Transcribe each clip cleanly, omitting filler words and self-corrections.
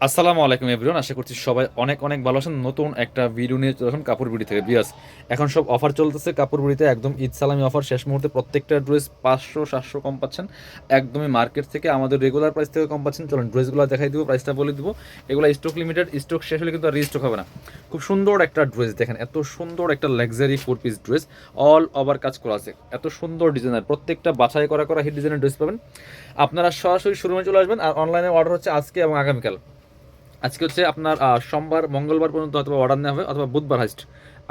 আসসালামু আলাইকুম এভরিওয়ান, আশা করছি সবাই অনেক অনেক ভালো আছেন। নতুন একটা ভিডিও নিয়ে চলে আসুন কাপড় বিড়ি থেকে। বিয়াস, এখন সব অফার চলতেছে কাপড় বিড়িতে, একদম ঈদ সালামি অফার। শেষ মুহূর্তে প্রত্যেকটা ড্রেস 500-700 কম পাচ্ছেন, একদমই মার্কেট থেকে আমাদের রেগুলার প্রাইস থেকে কম পাচ্ছেন। চলুন ড্রেসগুলো দেখাই দিব, প্রাইসটা বলে দিব। এগুলো স্টক লিমিটেড, স্টক শেষ হলে কিন্তু আর রিস্টক হবে না। খুব সুন্দর একটা ড্রেস দেখেন, এত সুন্দর একটা luxury 4 piece dress, all over কাজ করা আছে, এত সুন্দর ডিজাইনার, প্রত্যেকটা বাছাই করা করা হিট ডিজাইনের ড্রেস পাবেন। আপনারা সরাসরি শোরুমে চলে আসবেন, আর অনলাইনে অর্ডার হচ্ছে আজকে এবং আগামীকাল। আজকে হচ্ছে আপনার সোমবার মঙ্গলবার পর্যন্ত অথবা অর্ডার নেওয়া হবে, অথবা বুধবার হাইস্ট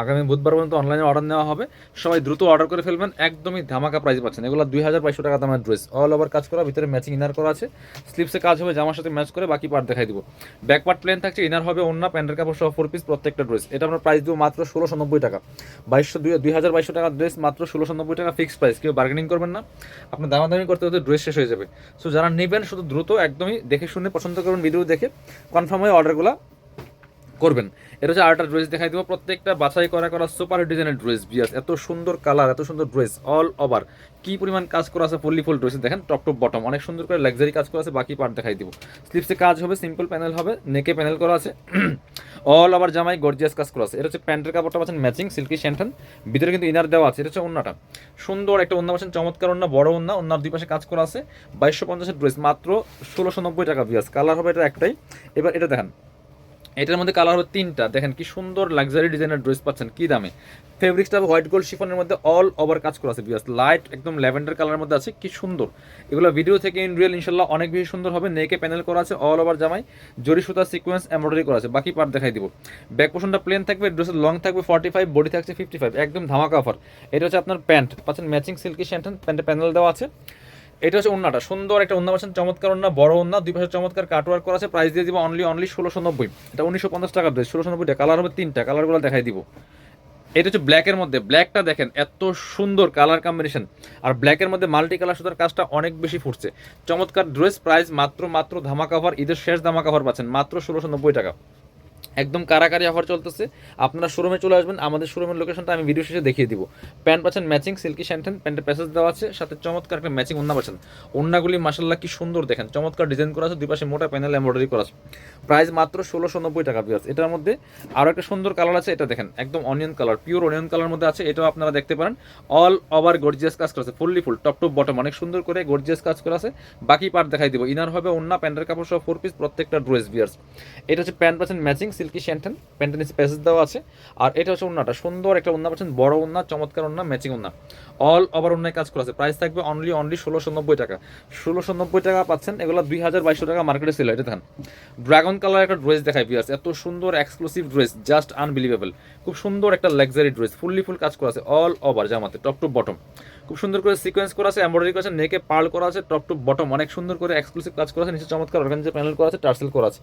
আগামী বুধবার পর্যন্ত অনলাইনে অর্ডার নেওয়া হবে। সবাই দ্রুত অর্ডার করে ফেলবেন, একদমই ধামাকা প্রাইস পাচ্ছেন। এগুলো 2200 টাকা দামের ড্রেস, অল ওভার কাজ করা, ভিতরে ম্যাচিং ইনার করা আছে, স্লিপসে কাজ হবে জামার সাথে ম্যাচ করে, বাকি পার্ট দেখাই দিব। ব্যাক পার্ট প্লেন থাকছে, ইনার হবে অন্য প্যান্টের কাপড় সহ 4 পিস প্রত্যেকটা ড্রেস। এটা আমরা প্রাইস দিব মাত্র 1690 টাকা। 2200 টাকার ড্রেস মাত্র 1690 টাকা, ফিক্সড প্রাইস, কেউ বার্গেনিং করবেন না। আপনার দামাদামি করতে করতে ড্রেস শেষ হয়ে যাবে। সো যারা নেবেন শুধু দ্রুত একদমই দেখে শুনে পছন্দ করবেন, ভিডিও দেখে কনফার্ম হয়ে অর্ডারগুলো করবেন। এটা হচ্ছে আরেকটা ড্রেস দেখাই দেবো, প্রত্যেকটা বাছাই করা করা সুপার ডিজাইনের ড্রেস। বিয়াস, এত সুন্দর কালার, এত সুন্দর ড্রেস, অল ওভার কি পরিমাণ কাজ করা আছে, ফুললি ফুল ড্রেস দেখেন, টপ টু বটম অনেক সুন্দর করে লাক্সারি কাজ করা আছে। বাকি পার্ট দেখাই দিব। স্লিপসে কাজ হবে, সিম্পল প্যানেল হবে, নেকে প্যানেল করা আছে, অল ওভার জামাই গর্জিয়াস কাজ করা আছে। এটা হচ্ছে প্যান্টের কাপড়টা পাচ্ছেন ম্যাচিং সিল্কি শ্যান্টন, ভিতরে কিন্তু ইনার দেওয়া আছে। এটা হচ্ছে ওন্নাটা, সুন্দর একটা ওন্না পাচ্ছেন, চমৎকার ওন্না, বড় ওন্না, ওন্নার দুই পাশে কাজ করা আছে। 2250 ড্রেস মাত্র 1690 টাকা। বিয়াস, কালার হবে এটা একটাই। এবার এটা দেখেন, এটার মধ্যে কালার হবে 3টা। দেখেন কি সুন্দর লাক্সারি ডিজাইনের ড্রেস পাচ্ছেন, কি দামে। ফেব্রিক্সটা হোয়াইট গোল্ড শিফনের মধ্যে অল ওভার কাজ করা আছে। বিয়াস, লাইট একদম ল্যাভেন্ডার কালারের মধ্যে আছে, কি সুন্দর। এগুলো ভিডিও থেকে ইন রিয়েল ইনশাল্লাহ অনেক বেশি সুন্দর হবে। নেকে প্যানেল করা আছে, অল ওভার জামাই জরি সুতা সিকোয়েন্স এমব্রয়ডারি করা আছে। বাকি পার্ট দেখাই দিব। ব্যাক পোর্শনটা প্লেন থাকবে, ড্রেসের লং থাকবে 45, বডি থাকছে 55, একদম ধামাকা অফার। এটা হচ্ছে আপনার প্যান্ট পাচ্ছেন ম্যাচিং সিল্কি শ্যান্টন, প্যান্টে প্যানেল দেওয়া আছে। এটা হচ্ছে ওন্নাটা, সুন্দর একটা ওন্না পাচ্ছেন, চমৎকার ওন্না, বড় ওন্না, দুই পাশে চমৎকার কাটওয়ার্ক করা আছে। প্রাইস দিয়ে দিব অনলি 1690। এটা 1950 টাকা ড্রেস, 1690 টাকা। কালার হবে 3টা, কালারগুলো দেখাই দিব। এটা হচ্ছে ব্ল্যাকের মধ্যে, ব্ল্যাকটা দেখেন এত সুন্দর কালার কম্বিনেশন, আর ব্ল্যাকের মধ্যে মাল্টি কালার সুতার কাজটা অনেক বেশি ফুটছে। চমৎকার ড্রেস, প্রাইস মাত্র ধামাকা অফার, ঈদের শেষ ধামাকা অফার পাচ্ছেন মাত্র 1690 টাকা। একদম কারাকারি অফার চলতেছে। আপনারা শোরুমে চলে আসবেন, আমাদের শোরুমের লোকেশনটা আমি ভিডিও শেষে দেখিয়ে দিব। প্যান্ট পাচ্ছেন ম্যাচিং সিল্কি শ্যান্টেন, প্যান্টের প্যাসেজ দেওয়া আছে, সাথে চমৎকার একটা ম্যাচিং ওন্না পাচ্ছেন। ওন্নাগুলি মাসাল্লাহ কি সুন্দর দেখেন, চমৎকার ডিজাইন করা আছে, দুই পাশে মোটা প্যানেল এমব্রয়ডারি করা আছে। প্রাইস মাত্র 1690 টাকা। বিয়ার্স, এটার মধ্যে আরও একটা সুন্দর কালার আছে, এটা দেখেন একদম onion colour, pure onion colour মধ্যে আছে। এটাও আপনারা দেখতে পারেন, অল ওভার গর্জিয়াস কাজ করা আছে, fully full top to bottom অনেক সুন্দর করে গর্জিয়াস কাজ করা আছে। বাকি পার্ট দেখাই দিব। ইনার হবে ওন্না, প্যান্টের কাপড় সহ 4 পিস প্রত্যেকটা ড্রেস। বিয়ার্স, এটা হচ্ছে প্যান্ট পাচ্ছেন ম্যাচিং সিল্কি শ্যান্টেন, প্যান্টের নিচে প্যাসেজ দেওয়া আছে। আর এটা হচ্ছে ওন্নাটা, সুন্দর একটা ওন্না পাচ্ছেন, বড় ওন্না, চমৎকার ওন্না, ম্যাচিং ওন্না, অল ওভার ওন্নায় কাজ করা আছে। প্রাইস থাকবে অনলি 1690 টাকা। 1690 টাকা পাচ্ছেন। এগুলো 2200 টাকা মার্কেটে ছিল। এটা দেখেন ড্রাগন কালার একটা ড্রেস দেখায়। বিয়ার্স, এত সুন্দর এক্সক্লুসিভ ড্রেস, জাস্ট আনবিলিভেবল। খুব সুন্দর একটা লাক্সারি ড্রেস, ফুললি ফুল কাজ করা আছে, অল ওভার জামাতে টপ টু বটম খুব সুন্দর করে সিকোয়েন্স করা আছে, এমব্রয়ডারি করা আছে, নেকে পার্ল করা আছে, টপ টু বটম অনেক সুন্দর করে এক্সক্লুসিভ কাজ করা আছে। নিচে চমৎকার অর্গানজা প্যানেল করা আছে, টার্সেল করা আছে।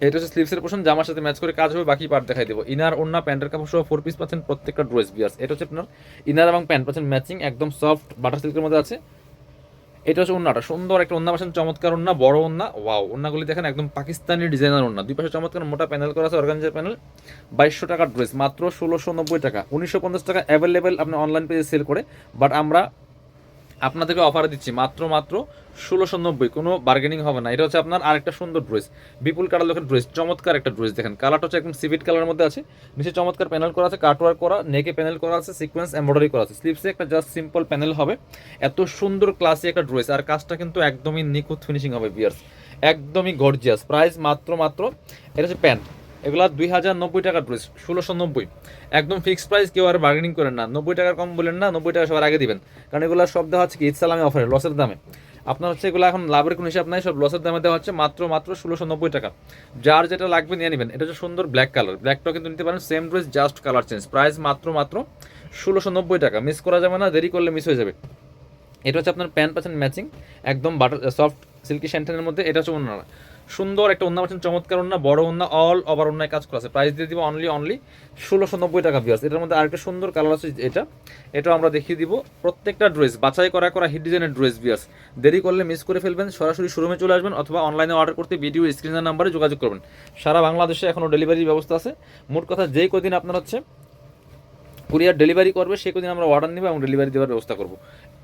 এটা হচ্ছে স্লিভসের পোর্শন, জামার সাথে ম্যাচ করে কাজ হবে। বাকি পার্ট দেখাই দেবো। ইনার ওন্না প্যান্টের কাপড় সহ 4 পিস পাচ্ছেন প্রত্যেকটা ড্রেস। বিয়ার্স, এটা হচ্ছে আপনার ইনার এবং প্যান্ট পাচ্ছেন ম্যাচিং, একদম সফট বাটার সিল্কের মধ্যে আছে। এটা হচ্ছে ওন্নাটা, সুন্দর একটা ওন্না পাচ্ছেন, চমৎকার ওন্না, বড় ওন্না, ওয়াও। ওন্নাগুলি দেখেন একদম পাকিস্তানি ডিজাইনার ওন্না, দুই পাশে চমৎকার মোটা প্যানেল করা আছে, অর্গানজার প্যানেল। 2200 টাকার ড্রেস মাত্র 1690 টাকা। 1950 টাকা অ্যাভেলেবেল আপনি অনলাইন পেজে সেল করে, বাট আমরা আপনাদেরকে অফারে দিচ্ছি মাত্র 1690, কোনো বার্গেনিং হবে না। এটা হচ্ছে আপনার আরেকটা সুন্দর ড্রেস, বিপুল কালার লোকের ড্রেস, চমৎকার একটা ড্রেস দেখেন। কালারটা হচ্ছে একদম সিভিট কালারের মধ্যে আছে, নিচে চমৎকার প্যানেল করা আছে, কাটওয়ার্ক করা, নেকে প্যানেল করা আছে, সিকোয়েন্স এমব্রয়ডারি করা আছে। স্লিপসে একটা জাস্ট সিম্পল প্যানেল হবে। এত সুন্দর ক্লাসি একটা ড্রেস, আর কাজটা কিন্তু একদমই নিখুঁত ফিনিশিং হবে। বিয়ার্স, একদমই গর্জিয়াস। প্রাইস মাত্র এটা হচ্ছে প্যান্ট। এগুলা 2090 টাকার ড্রেস, 1690 একদম ফিক্সড প্রাইস। কেউ আর বার্গেনিং করেন না, 90 টাকার কম বলেন না, 90 টাকা সবার আগে দিবেন, কারণ এগুলো সব দেওয়া হচ্ছে কি ঈদ সালামি অফারে, লসের দামে। আপনার হচ্ছে এগুলো এখন লাভের কোনো হিসাব নাই, সব লসের দামে দেওয়া হচ্ছে মাত্র 1690 টাকা। যার যেটা লাগবে নিয়ে নেবেন। এটা হচ্ছে সুন্দর ব্ল্যাক কালার, ব্ল্যাকটাও কিন্তু নিতে পারেন, same dress just colour change. Price মাত্র 1690 টাকা, মিস করা যাবে না, দেরি করলে মিস হয়ে যাবে। এটা হচ্ছে আপনার প্যান্ট পাচ্ছেন ম্যাচিং, একদম বাটার সফট সিল্কি শ্যান্টেনের মধ্যে। এটা হচ্ছে ওন্না, সুন্দর একটা ওন্না পাচ্ছেন, চমৎকার ওন্না, বড় ওন্না, অল ওভার ওন্নায় কাজ করা আছে। প্রাইস দিয়ে দিব অনলি 1690 টাকা। বিয়ার্স, এটার মধ্যে আরেকটা সুন্দর কালার আছে, এটাও আমরা দেখিয়ে দিব। প্রত্যেকটা ড্রেস বাছাই করা হিট ডিজাইনের ড্রেস। বিয়ার্স, দেরি করলে মিস করে ফেলবেন, সরাসরি শোরুমে চলে আসবেন, অথবা অনলাইনে অর্ডার করতে ভিডিও স্ক্রিনের নাম্বারে যোগাযোগ করবেন। সারা বাংলাদেশে এখনও ডেলিভারির ব্যবস্থা আছে। মোট কথা যেই কদিন আপনার হচ্ছে কুরিয়ার ডেলিভারি করবে সে কোদিন আমরা অর্ডার নেবো এবং ডেলিভারি দেওয়ার ব্যবস্থা করবো।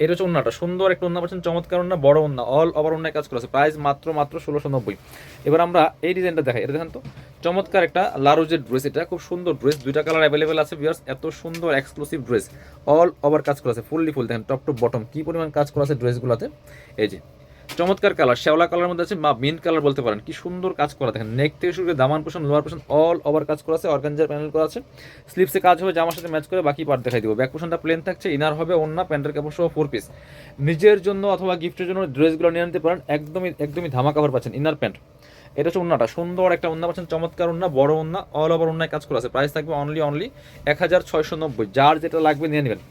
এটা হচ্ছে ওন্নাটা, সুন্দর একটা ওন্না পাচ্ছেন, চমৎকার ওন্না, বড় ওন্না, অল ওভার ওন্নায় কাজ করেছে, প্রাইস মাত্র 1690। এবার আমরা এই ডিজাইনটা দেখাই, এটা দেখেন তো, চমৎকার একটা লারোজের ড্রেস, এটা খুব সুন্দর ড্রেস, দুইটা কালার অ্যাভেলেবেল আছে ভিউয়ার্স, এত সুন্দর এক্সক্লুসিভ ড্রেস, অল ওভার কাজ করেছে, ফুললি ফুল, দেখেন টপ টু বটম কি পরিমাণ কাজ করা আছে ড্রেসগুলোতে। এই যে চমৎকার কালার, শ্যাওলা কালার মধ্যে আছে বা মিন্ট কালার বলতে পারেন, কি সুন্দর কাজ করা, দেখেন নেক থেকে শুরু করে দামান portion, lower portion all over কাজ করা আছে, অর্গানজার প্যানেল করা আছে, স্লিপসে কাজ হবে, জামার সাথে ম্যাচ করে, বাকি পার্ট দেখাই দিব। ব্যাক পোর্শনটা প্লেন থাকছে, ইনার হবে ওন্না, প্যান্টের কাপড় সহ 4 পিস। নিজের জন্য অথবা গিফটের জন্য ড্রেসগুলো নিয়ে নিতে পারেন, একদমই ধামা কাভার পাচ্ছেন, ইনার প্যান্ট। এটা হচ্ছে ওন্নাটা, সুন্দর একটা ওন্না পাচ্ছেন, চমৎকার ওন্না, বড় ওন্না, অল ওভার ওন্নায় কাজ করা আছে, প্রাইস থাকবে অনলি 1690। যার যেটা লাগবে নিয়ে নেবেন।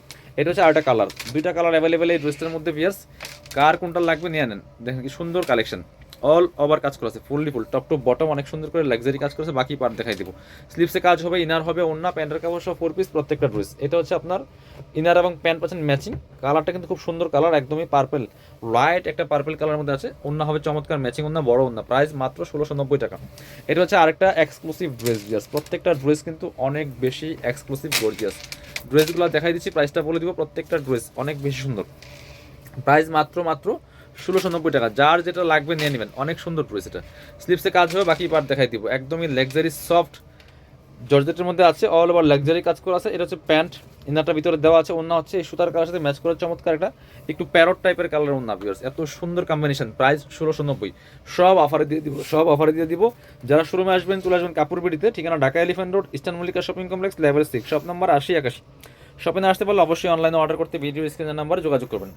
এটা হচ্ছে আরেকটা কালার, দুইটা কালার অ্যাভেলেবেল এই ড্রেসটার মধ্যে ভিউয়ার্স, কার কোনটা লাগবে নিয়ে নেন। দেখেন কি সুন্দর কালেকশন, অল ওভার কাজ করেছে, fully full, top to bottom অনেক সুন্দর করে লাক্সারি কাজ করেছে, বাকি পার্ট দেখাই দিব। স্লিপসে কাজ হবে, ইনার হবে ওন্না, প্যান্টের কাপড় সহ 4 পিস প্রত্যেকটা ড্রেস। এটা হচ্ছে আপনার ইনার এবং প্যান্ট পাচ্ছেন ম্যাচিং, কালারটা কিন্তু খুব সুন্দর কালার, একদমই পার্পল, লাইট একটা পার্পল কালারের মধ্যে আছে, ওন্না হবে চমৎকার ম্যাচিং ওন্না, বড় ওন্না, প্রাইস মাত্র 1690 টাকা। এটা হচ্ছে আরেকটা এক্সক্লুসিভ ড্রেস ভিউয়ার্স, প্রত্যেকটা ড্রেস কিন্তু অনেক বেশি এক্সক্লুসিভ গর্জিয়াস। ড্রেসগুলো দেখাই দিচ্ছি, প্রাইসটা বলে দিব, প্রত্যেকটা ড্রেস অনেক বেশি সুন্দর, প্রাইস মাত্র 1690 টাকা। যার যেটা লাগবে নিয়ে নেবেন, অনেক সুন্দর ড্রেস এটা, স্লিপসে কাজ হবে, বাকি পার্ট দেখাই দিব, একদমই লাক্সারি সফট জর্জেটের মধ্যে আছে, অল ওভার লাক্সারি কাজ করা আছে। এটা হচ্ছে প্যান্ট, ইনারটা ভিতরে দেওয়া আছে, ওন্না হচ্ছে এই সুতার কালার সাথে ম্যাচ করে চমৎকার একটা একটু প্যারট টাইপের কালার ওন্না ভিউয়ার্স, এত সুন্দর কম্বিনেশন, প্রাইস 1690। সব অফারে দিয়ে দিব। যারা শোরুমে আসবেন চলে আসবেন কাপড় বিড়িতে, ঠিকানা Dhaka elephant road, eastern Mallika shopping complex, level 6, shop number 80 81। শপিংয়ে আসতে পারলে অবশ্যই অনলাইনে অর্ডার করতে ভিডিও স্ক্রিনের নাম্বারে যোগাযোগ করবেন।